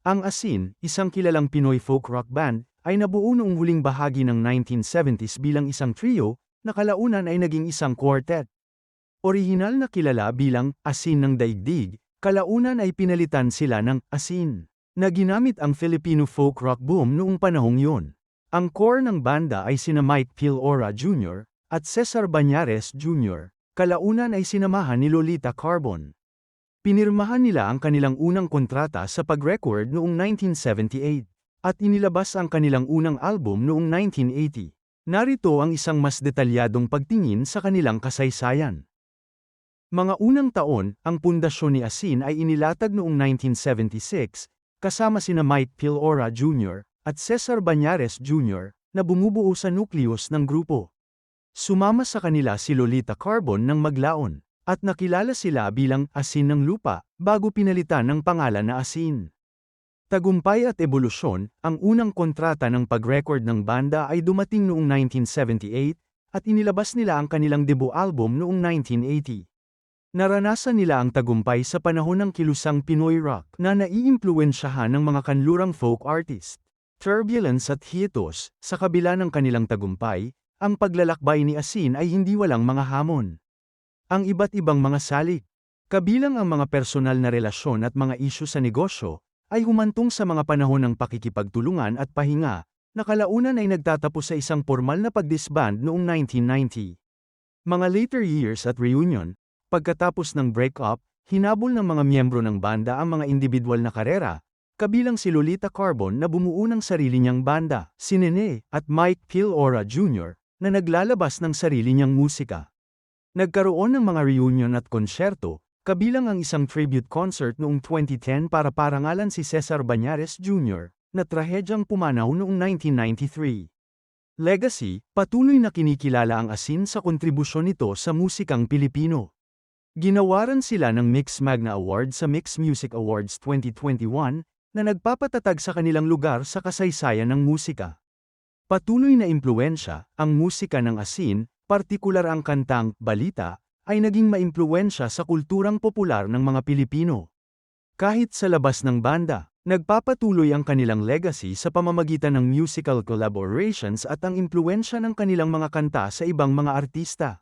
Ang Asin, isang kilalang Pinoy folk rock band, ay nabuo noong huling bahagi ng 1970s bilang isang trio, na kalaunan ay naging isang quartet. Orihinal na kilala bilang Asin ng Daigdig, kalaunan ay pinalitan sila ng Asin, na ginamit ang Filipino folk rock boom noong panahong yun. Ang core ng banda ay sina Mike Phil Ora Jr. at Cesar Banyares Jr., kalaunan ay sinamahan ni Lolita Carbon. Pinirmahan nila ang kanilang unang kontrata sa pag-record noong 1978, at inilabas ang kanilang unang album noong 1980. Narito ang isang mas detalyadong pagtingin sa kanilang kasaysayan. Mga unang taon, ang pundasyon ni Asin ay inilatag noong 1976, kasama sina Mike Phil Ora Jr. at Cesar Banyares Jr., na bumubuo sa nukleus ng grupo. Sumama sa kanila si Lolita Carbon nang maglaon, at nakilala sila bilang Asin ng Lupa, bago pinalitan ng pangalan na Asin. Tagumpay at ebolusyon, ang unang kontrata ng pag-record ng banda ay dumating noong 1978, at inilabas nila ang kanilang debut album noong 1980. Naranasan nila ang tagumpay sa panahon ng kilusang Pinoy rock na naiimpluwensyahan ng mga kanlurang folk artist. Turbulence at hiatus, sa kabila ng kanilang tagumpay, ang paglalakbay ni Asin ay hindi walang mga hamon. Ang iba't ibang mga salik, kabilang ang mga personal na relasyon at mga isyu sa negosyo, ay humantong sa mga panahon ng pakikipagtulungan at pahinga, na kalaunan ay nagtatapos sa isang formal na pag-disband noong 1990. Mga later years at reunion, pagkatapos ng breakup, hinabol ng mga miyembro ng banda ang mga individual na karera, kabilang si Lolita Carbon na bumuo ng sarili niyang banda, si Nene, at Mike Phil Ora Jr., na naglalabas ng sarili niyang musika. Nagkaroon ng mga reunion at konsyerto, kabilang ang isang tribute concert noong 2010 para parangalan si Cesar Banyares Jr., na trahedyang pumanaw noong 1993. Legacy, patuloy na kinikilala ang Asin sa kontribusyon nito sa musikang Pilipino. Ginawaran sila ng Mix Magna Award sa Mix Music Awards 2021, na nagpapatatag sa kanilang lugar sa kasaysayan ng musika. Patuloy na impluwensya, ang musika ng Asin, partikular ang kantang "Balita", ay naging maimpluwensya sa kulturang popular ng mga Pilipino. Kahit sa labas ng banda, nagpapatuloy ang kanilang legacy sa pamamagitan ng musical collaborations at ang impluwensya ng kanilang mga kanta sa ibang mga artista.